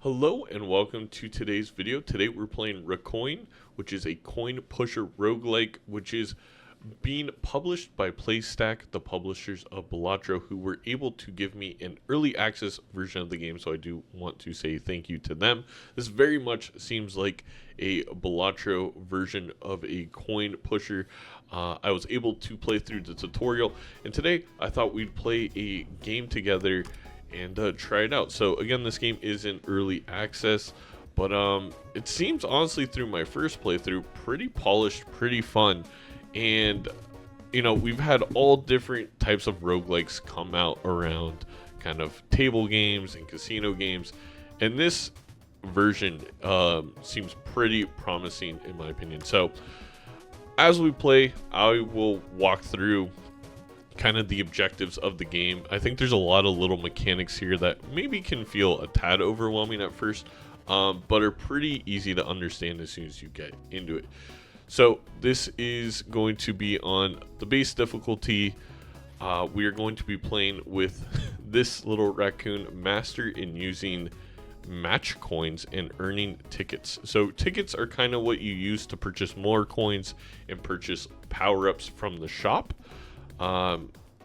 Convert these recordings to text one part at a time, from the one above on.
Hello and welcome to today's video. Today we're playing Raccoin, which is a coin pusher roguelike, which is being published by Playstack, the publishers of Balatro, who were able to give me an early access version of the game, so I do want to say thank you to them. This very much seems like a Balatro version of a coin pusher. I was able to play through the tutorial, and today I thought we'd play a game together and try it out. So again, this game is in early access, but it seems honestly through my first playthrough pretty polished, pretty fun. And you know, we've had all different types of roguelikes come out around kind of table games and casino games, and this version seems pretty promising in my opinion. So as we play, I will walk through kind of the objectives of the game. I think there's a lot of little mechanics here that maybe can feel a tad overwhelming at first, but are pretty easy to understand as soon as you get into it. So this is going to be on the base difficulty. We are going to be playing with this little raccoon master in using match coins and earning tickets. So tickets are kind of what you use to purchase more coins and purchase power-ups from the shop.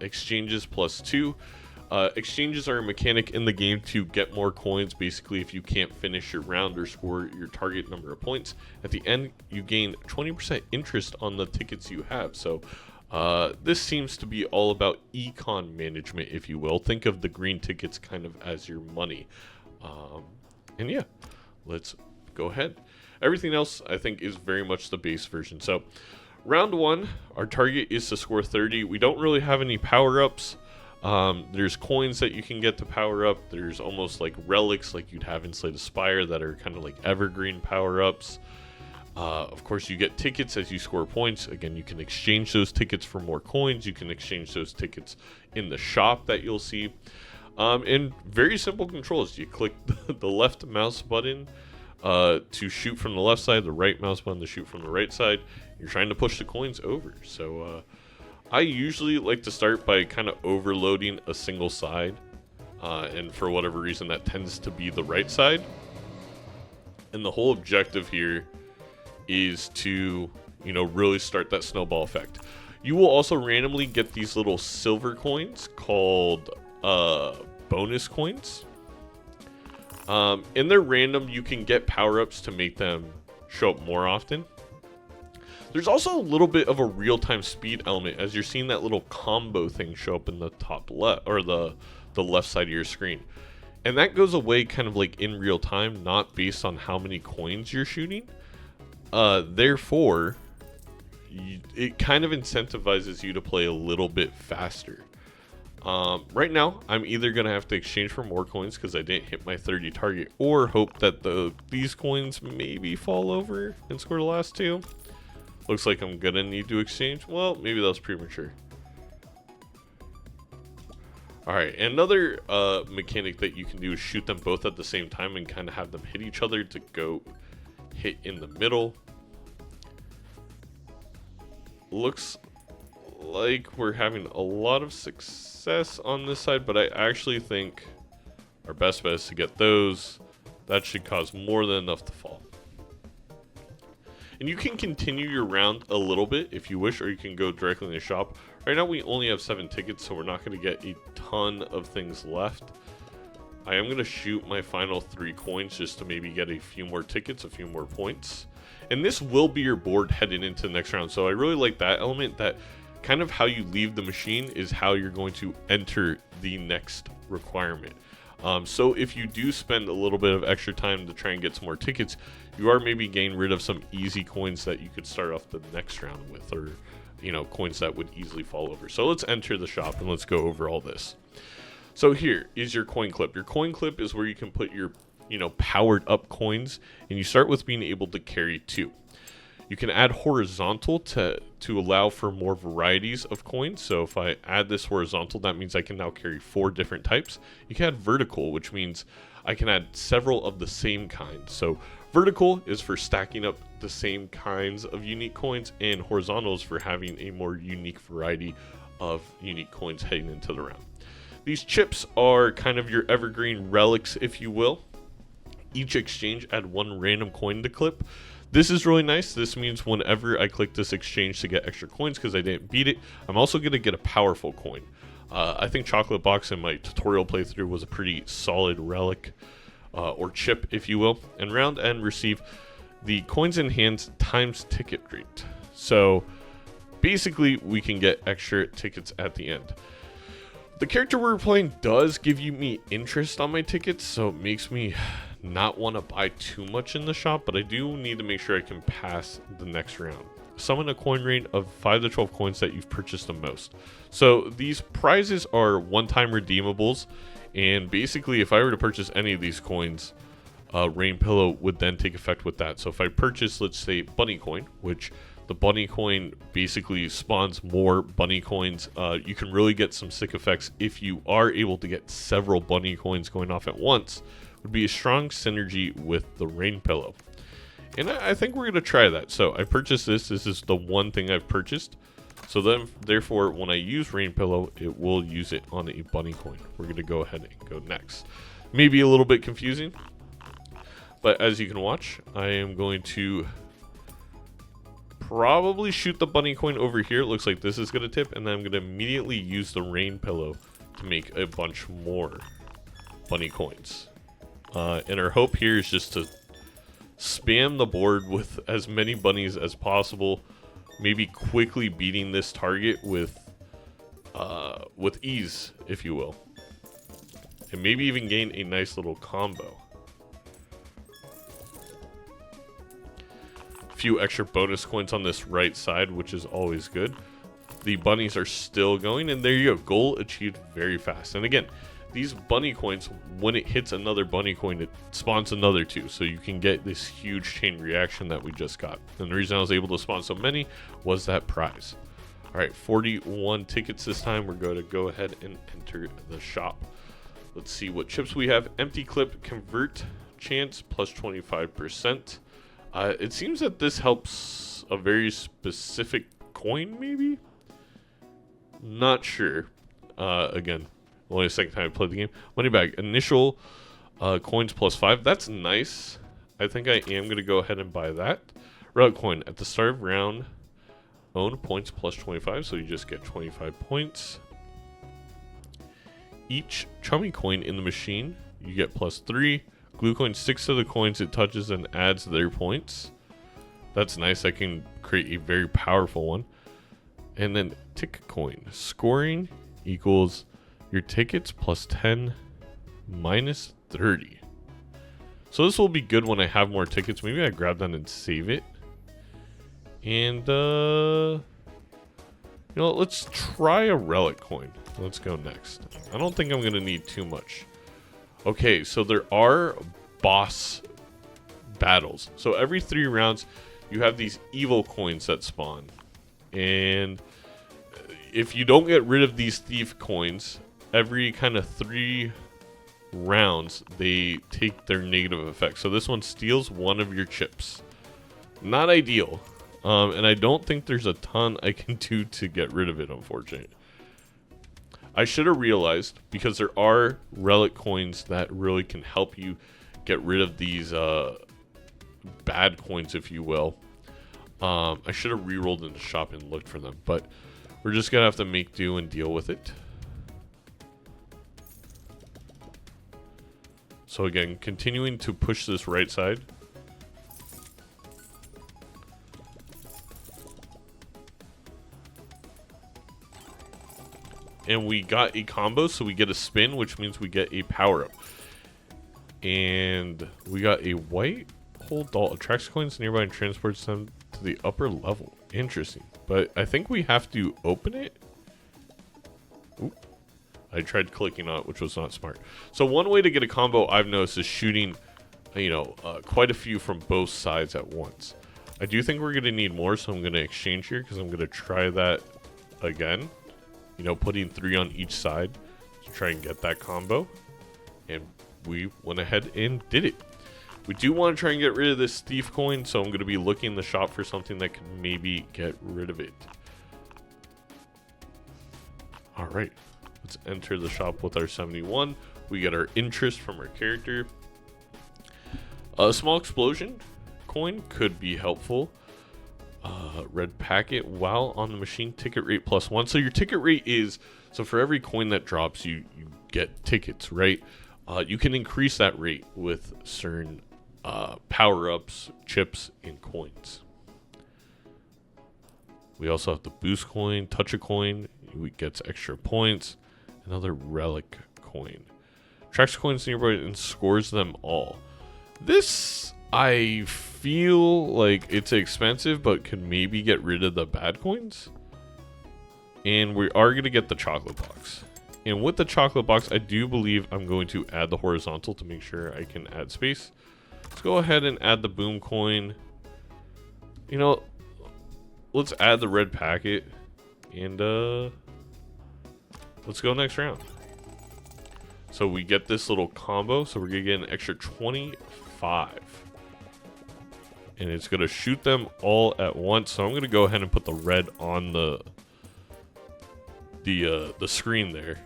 Exchanges +2. Exchanges are a mechanic in the game to get more coins. Basically, if you can't finish your round or score your target number of points, at the end you gain 20% interest on the tickets you have. So this seems to be all about econ management, if you will. Think of the green tickets kind of as your money. And yeah, let's go ahead. Everything else I think is very much the base version. So round one, our target is to score 30. We don't really have any power-ups. There's coins that you can get to power up. There's almost like relics like you'd have in Slay the Spire that are kind of like evergreen power-ups. Of course, you get tickets as you score points. Again, you can exchange those tickets for more coins. You can exchange those tickets in the shop that you'll see. And very simple controls. You click the left mouse button to shoot from the left side, the right mouse button to shoot from the right side. You're trying to push the coins over. So I usually like to start by kind of overloading a single side, and for whatever reason that tends to be the right side. And the whole objective here is to, you know, really start that snowball effect. You will also randomly get these little silver coins called bonus coins. And they're random. You can get power-ups to make them show up more often. There's also a little bit of a real-time speed element as you're seeing that little combo thing show up in the top left, or the left side of your screen. And that goes away kind of like in real time, not based on how many coins you're shooting. Therefore, it kind of incentivizes you to play a little bit faster. Right now, I'm either going to have to exchange for more coins because I didn't hit my 30 target, or hope that these coins maybe fall over and score the last two. Looks like I'm gonna need to exchange. Well, maybe that was premature. Alright, another mechanic that you can do is shoot them both at the same time and kind of have them hit each other to go hit in the middle. Looks like we're having a lot of success on this side, but I actually think our best bet is to get those. That should cause more than enough to fall. And you can continue your round a little bit if you wish, or you can go directly in the shop. Right now we only have 7 tickets, so we're not going to get a ton of things left. I am going to shoot my final 3 coins just to maybe get a few more tickets, a few more points. And this will be your board heading into the next round. So I really like that element, that kind of how you leave the machine is how you're going to enter the next requirement. So if you do spend a little bit of extra time to try and get some more tickets, you are maybe getting rid of some easy coins that you could start off the next round with, or, you know, coins that would easily fall over. So let's enter the shop and let's go over all this. So here is your coin clip. Your coin clip is where you can put your, you know, powered up coins, and you start with being able to carry 2. You can add horizontal to allow for more varieties of coins. So if I add this horizontal, that means I can now carry 4 different types. You can add vertical, which means I can add several of the same kind. So vertical is for stacking up the same kinds of unique coins, and horizontal is for having a more unique variety of unique coins heading into the round. These chips are kind of your evergreen relics, if you will. each exchange add 1 random coin to clip. This is really nice. This means whenever I click this exchange to get extra coins because I didn't beat it, I'm also going to get a powerful coin. I think Chocolate Box in my tutorial playthrough was a pretty solid relic, or chip, if you will. And round end, receive the coins in hands times ticket rate. So basically, we can get extra tickets at the end. The character we're playing does give me interest on my tickets, so it makes me not want to buy too much in the shop, but I do need to make sure I can pass the next round. Summon a coin rate of 5 to 12 coins that you've purchased the most. So these prizes are one-time redeemables, and basically if I were to purchase any of these coins, Rain Pillow would then take effect with that. So if I purchase, let's say, Bunny Coin, which the Bunny Coin basically spawns more Bunny Coins, you can really get some sick effects if you are able to get several Bunny Coins going off at once. Would be a strong synergy with the Rain Pillow. And I think we're going to try that. So I purchased this. This is the one thing I've purchased. So then, therefore, when I use Rain Pillow, it will use it on a Bunny Coin. We're going to go ahead and go next. Maybe a little bit confusing, but as you can watch, I am going to probably shoot the Bunny Coin over here. It looks like this is going to tip, and then I'm going to immediately use the Rain Pillow to make a bunch more Bunny Coins. And our hope here is just to spam the board with as many bunnies as possible, maybe quickly beating this target with ease, if you will, and maybe even gain a nice little combo. A few extra bonus coins on this right side, which is always good. The bunnies are still going, and there you go. Goal achieved very fast. And again, these bunny coins, when it hits another bunny coin, it spawns another 2. So you can get this huge chain reaction that we just got. And the reason I was able to spawn so many was that prize. All right, 41 tickets this time. We're going to go ahead and enter the shop. Let's see what chips we have. Empty clip convert chance plus 25%. It seems that this helps a very specific coin, maybe? Not sure. Again, only the second time I played the game. Money bag. Initial coins plus 5. That's nice. I think I am going to go ahead and buy that. Raccoin. At the start of round, own points plus 25. So you just get 25 points. Each chummy coin in the machine, you get plus 3. Glue coin sticks to the coins it touches and adds their points. That's nice. I can create a very powerful one. And then tick coin. Scoring equals your tickets plus 10 minus 30. So this will be good when I have more tickets. Maybe I grab that and save it. And, you know, let's try a relic coin. Let's go next. I don't think I'm going to need too much. Okay, so there are boss battles. So every 3 rounds, you have these evil coins that spawn. And if you don't get rid of these thief coins, every kind of 3 rounds, they take their negative effect. So this one steals 1 of your chips. Not ideal. And I don't think there's a ton I can do to get rid of it, unfortunately. I should have realized, because there are relic coins that really can help you get rid of these bad coins, if you will. I should have re-rolled in the shop and looked for them, but we're just going to have to make do and deal with it. So again, continuing to push this right side. And we got a combo, so we get a spin, which means we get a power-up. And we got a white hole doll. Attracts coins nearby and transports them to the upper level. Interesting. But I think we have to open it. Oop. I tried clicking on it, which was not smart. So one way to get a combo I've noticed is shooting, quite a few from both sides at once. I do think we're going to need more, so I'm going to exchange here because I'm going to try that again. You know, putting 3 on each side to try and get that combo. And we went ahead and did it. We do want to try and get rid of this thief coin, so I'm going to be looking in the shop for something that can maybe get rid of it. Alright, let's enter the shop with our 71. We get our interest from our character. A small explosion coin could be helpful. Red packet while on the machine, ticket rate +1. So your ticket rate is, so for every coin that drops, you get tickets, right? You can increase that rate with certain power-ups, chips, and coins. We also have the boost coin, touch a coin, it gets extra points. Another relic coin. Tracks coins nearby and scores them all. This, I feel like it's expensive, but could maybe get rid of the bad coins. And we are going to get the chocolate box. And with the chocolate box, I do believe I'm going to add the horizontal to make sure I can add space. Let's go ahead and add the boom coin. You know, let's add the red packet. And let's go next round. So we get this little combo. So we're going to get an extra 25. And it's going to shoot them all at once. So I'm going to go ahead and put the red on the screen there.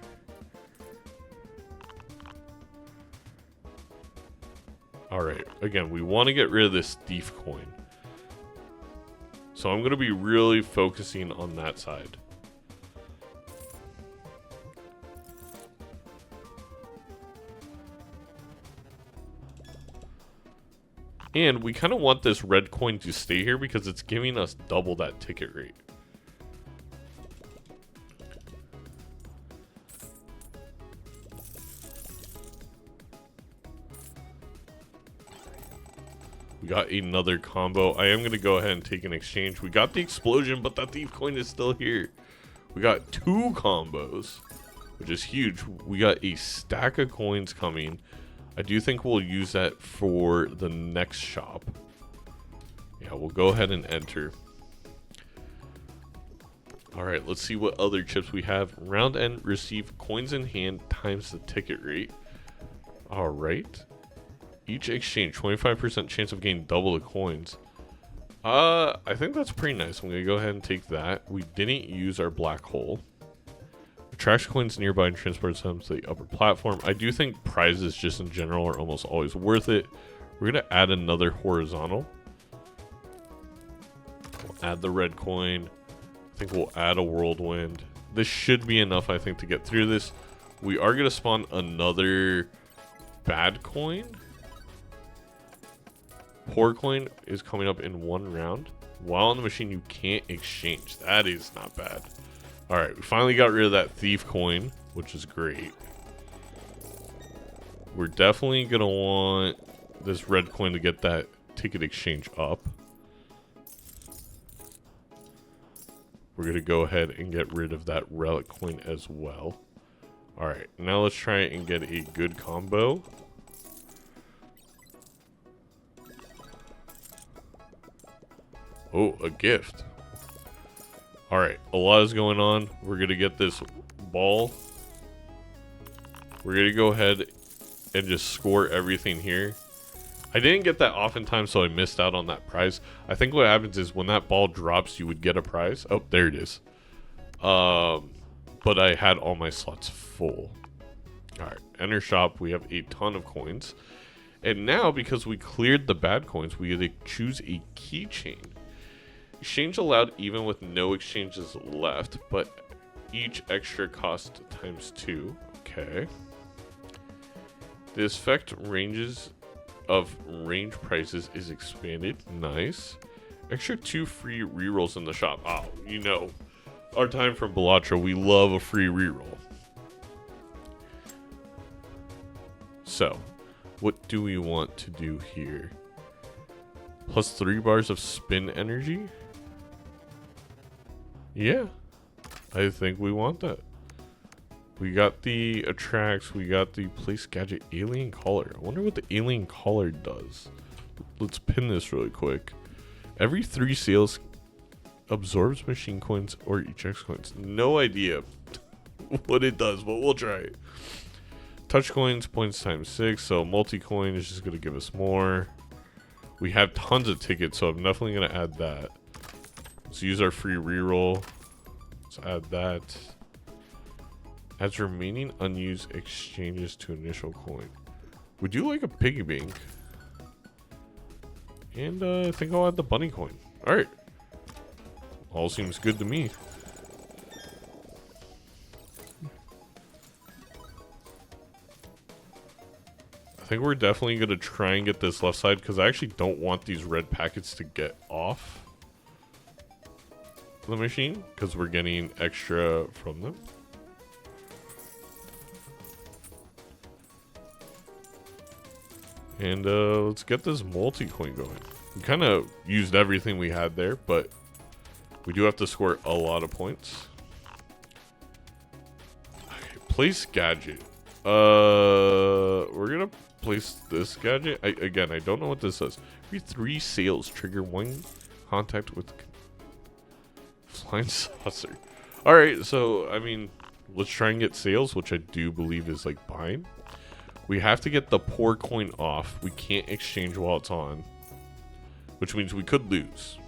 Alright, again, we want to get rid of this thief coin. So I'm going to be really focusing on that side. And we kind of want this red coin to stay here because it's giving us double that ticket rate. We got another combo. I am going to go ahead and take an exchange. We got the explosion, but that thief coin is still here. We got 2 combos, which is huge. We got a stack of coins coming. I do think we'll use that for the next shop. Yeah, we'll go ahead and enter. Alright, let's see what other chips we have. Round end, receive coins in hand times the ticket rate. Alright. Each exchange, 25% chance of getting double the coins. I think that's pretty nice. I'm going to go ahead and take that. We didn't use our black hole. Attracts coins nearby and transports them to the upper platform. I do think prizes just in general are almost always worth it. We're going to add another horizontal. We'll add the red coin. I think we'll add a whirlwind. This should be enough, I think, to get through this. We are going to spawn another bad coin. Poor coin is coming up in 1 round. While on the machine, you can't exchange. That is not bad. Alright, we finally got rid of that thief coin, which is great. We're definitely going to want this red coin to get that ticket exchange up. We're going to go ahead and get rid of that relic coin as well. Alright, now let's try and get a good combo. Oh, a gift. Alright, a lot is going on. We're going to get this ball. We're going to go ahead and just score everything here. I didn't get that oftentimes, so I missed out on that prize. I think what happens is when that ball drops, you would get a prize. Oh, there it is. But I had all my slots full. Alright, enter shop. We have a ton of coins. And now, because we cleared the bad coins, we get to choose a keychain. Exchange allowed even with no exchanges left, but each extra cost ×2. Okay. The effect ranges of range prices is expanded. Nice. Extra 2 free rerolls in the shop. Oh, you know, our time from Balatro, we love a free reroll. So, what do we want to do here? Plus 3 bars of spin energy? Yeah, I think we want that. We got the attracts, we got the place gadget alien collar. I wonder what the alien collar does. Let's pin this really quick. Every 3 sales absorbs machine coins or ejects coins. No idea what it does, but we'll try it. Touch coins, points ×6, so multi-coin is just going to give us more. We have tons of tickets, so I'm definitely going to add that. Let's use our free reroll. Let's add that. Adds remaining unused exchanges to initial coin. Would you like a piggy bank? And I think I'll add the bunny coin. Alright. All seems good to me. I think we're definitely going to try and get this left side because I actually don't want these red packets to get off the machine because we're getting extra from them. And let's get this multi-coin going. We kind of used everything we had there, but we do have to score a lot of points. Okay, place gadget. We're gonna place this gadget. Again, I don't know what this says. Every 3 sales trigger 1 contact with flying saucer. Alright, so I mean, let's try and get sales, which I do believe is like buying. We have to get the poor coin off. We can't exchange while it's on, which means we could lose.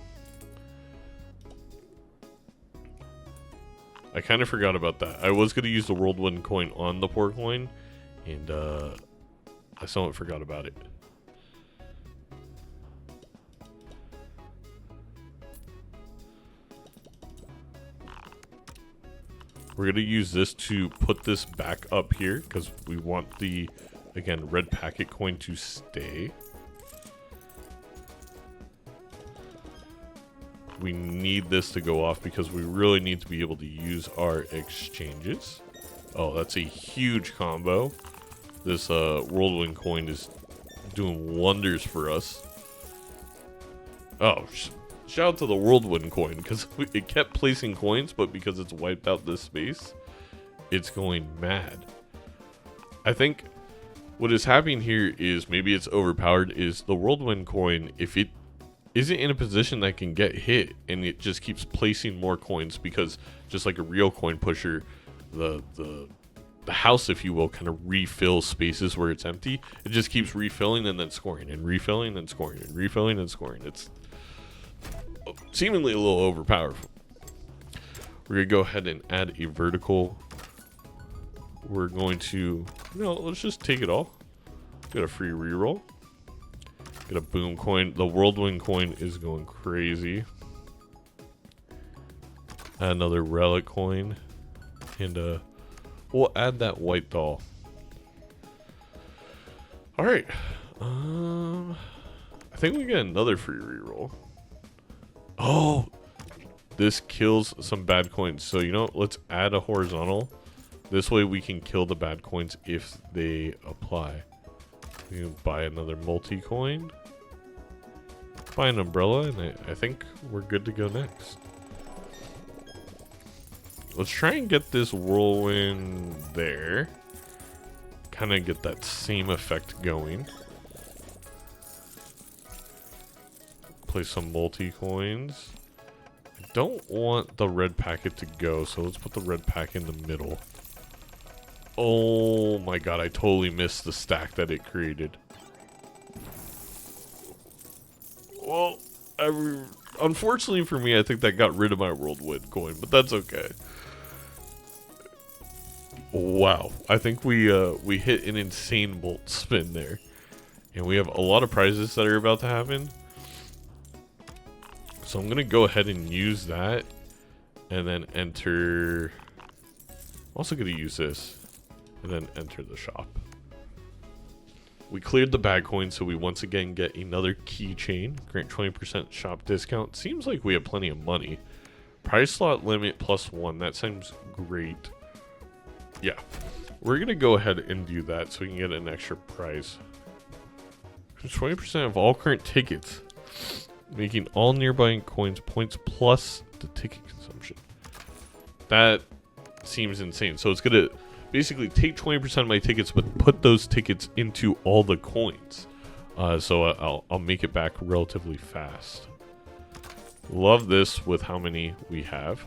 I kind of forgot about that. I was going to use the whirlwind coin on the poor coin, and I somewhat forgot about it. We're going to use this to put this back up here because we want the, again, red packet coin to stay. We need this to go off because we really need to be able to use our exchanges. Oh, that's a huge combo. This whirlwind coin is doing wonders for us. Oh, shout out to the whirlwind coin because it kept placing coins, but because it's wiped out this space, it's going mad. I think what is happening here is maybe it's overpowered. Is the whirlwind coin, if it isn't in a position that can get hit and it just keeps placing more coins, because just like a real coin pusher, the house, if you will, kind of refills spaces where it's empty. It just keeps refilling and then scoring and refilling and scoring and refilling and scoring. It's seemingly a little overpowered. We're gonna go ahead and add a vertical. We're going to, let's just take it all. Get a free reroll. Get a boom coin. The whirlwind coin is going crazy. Add another relic coin. And we'll add that white doll. Alright. I think we get another free reroll. Oh, this kills some bad coins. So, let's add a horizontal. This way we can kill the bad coins if they apply. We can buy another multi-coin. Buy an umbrella, and I think we're good to go next. Let's try and get this whirlwind there. Kind of get that same effect going. Play some multi-coins. I don't want the red packet to go, so let's put the red pack in the middle. Oh my god, I totally missed the stack that it created. Well, unfortunately for me, I think that got rid of my whirlwind coin, but that's okay. Wow, I think we hit an insane bolt spin there. And we have a lot of prizes that are about to happen. So I'm going to go ahead and use that. And then enter... I'm also going to use this. And then enter the shop. We cleared the bad coin, so we once again get another keychain. Grant 20% shop discount. Seems like we have plenty of money. Price slot limit +1. That seems great. Yeah. We're going to go ahead and do that so we can get an extra prize. 20% of all current tickets. Making all nearby coins points plus the ticket consumption. That seems insane. So it's going to basically take 20% of my tickets, but put those tickets into all the coins. So I'll make it back relatively fast. Love this with how many we have.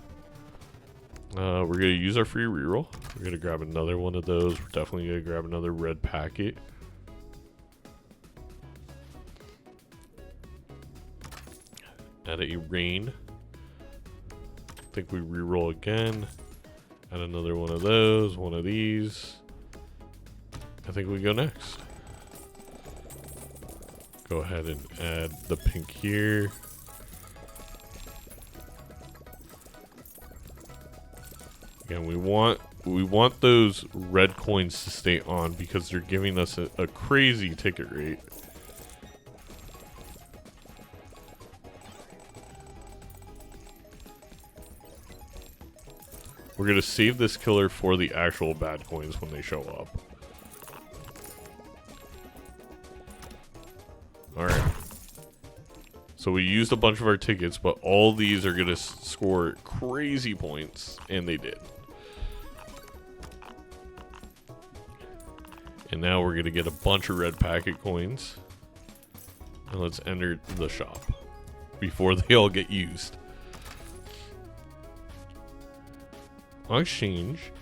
We're going to use our free reroll. We're going to grab another one of those. We're definitely going to grab another red packet. Add a rain. I think we reroll again. Add another one of those, one of these. I think we go next. Go ahead and add the pink here. Again, we want those red coins to stay on because they're giving us a crazy ticket rate. We're going to save this killer for the actual bad coins when they show up. Alright. So we used a bunch of our tickets, but all these are going to score crazy points, and they did. And now we're going to get a bunch of red packet coins. And let's enter the shop before they all get used. On exchange,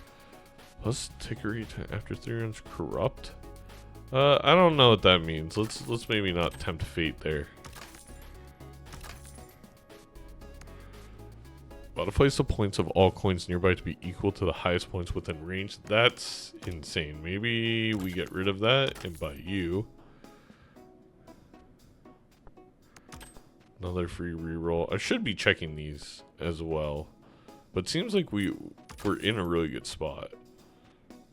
plus ticket rate after 3 rounds corrupt. I don't know what that means. Let's maybe not tempt fate there. Modifies the points of all coins nearby to be equal to the highest points within range. That's insane. Maybe we get rid of that and buy you. Another free reroll. I should be checking these as well. But it seems like we're in a really good spot.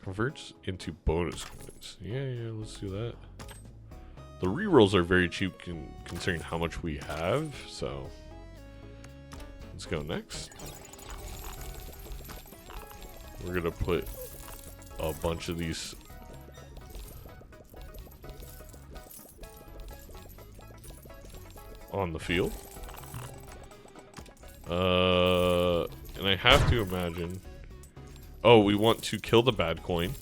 Converts into bonus coins. Yeah, let's do that. The rerolls are very cheap considering how much we have, so let's go next. We're gonna put a bunch of these on the field. And I have to imagine. Oh, we want to kill the bad coin.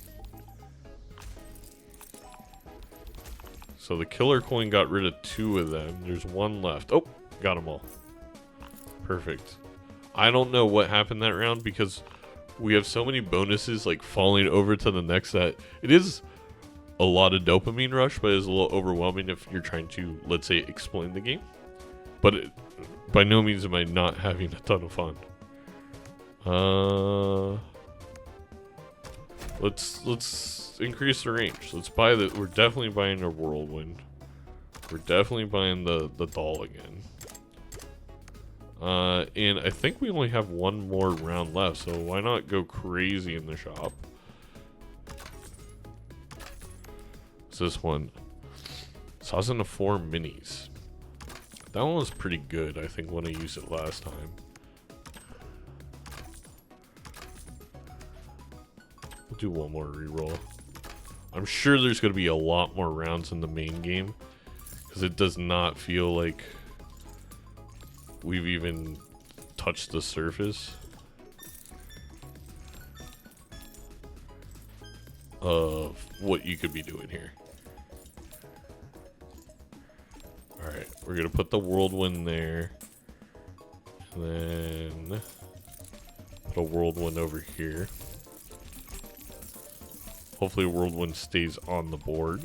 So the killer coin got rid of 2 of them. There's 1 left. Oh, got them all. Perfect. I don't know what happened that round because we have so many bonuses like falling over to the next that it is a lot of dopamine rush, but it's a little overwhelming if you're trying to, let's say, explain the game. But by no means am I not having a ton of fun. Let's increase the range. Let's buy the. We're definitely buying a whirlwind. We're definitely buying the doll again. And I think we only have 1 more round left, so why not go crazy in the shop? What's this one? Sauce in the 4 minis. That one was pretty good, I think, when I used it last time. We'll do 1 more reroll. I'm sure there's going to be a lot more rounds in the main game, because it does not feel like we've even touched the surface of what you could be doing here. Alright, we're going to put the whirlwind there. And then put a whirlwind over here. Hopefully whirlwind stays on the board.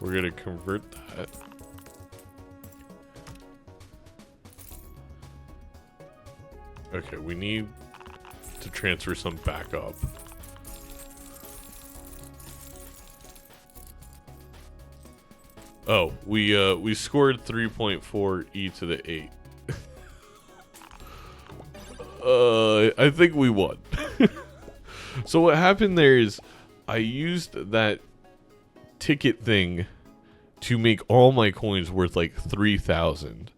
We're going to convert that. Okay, we need to transfer some back up. Oh, we scored 3.4 e to the 8. I think we won. So what happened there is I used that ticket thing to make all my coins worth like 3,000.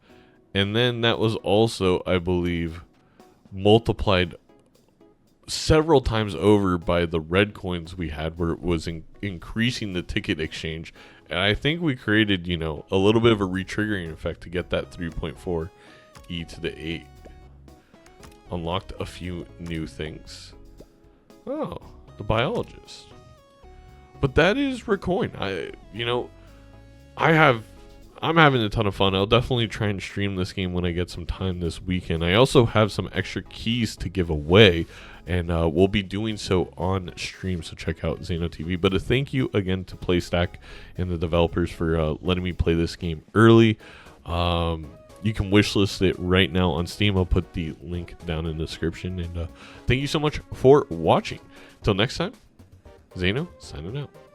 And then that was also, I believe, multiplied several times over by the red coins we had, where it was increasing the ticket exchange. And I think we created, you know, a little bit of a retriggering effect to get that 3.4 e to the 8. Unlocked a few new things. Oh, the biologist. But that is Raccoin. I'm having a ton of fun. I'll definitely try and stream this game when I get some time this weekend. I also have some extra keys to give away, and we'll be doing so on stream, so check out Zano TV. But a thank you again to Playstack and the developers for letting me play this game early. You can wishlist it right now on Steam. I'll put the link down in the description. And thank you so much for watching. Till next time, Zeno, signing out.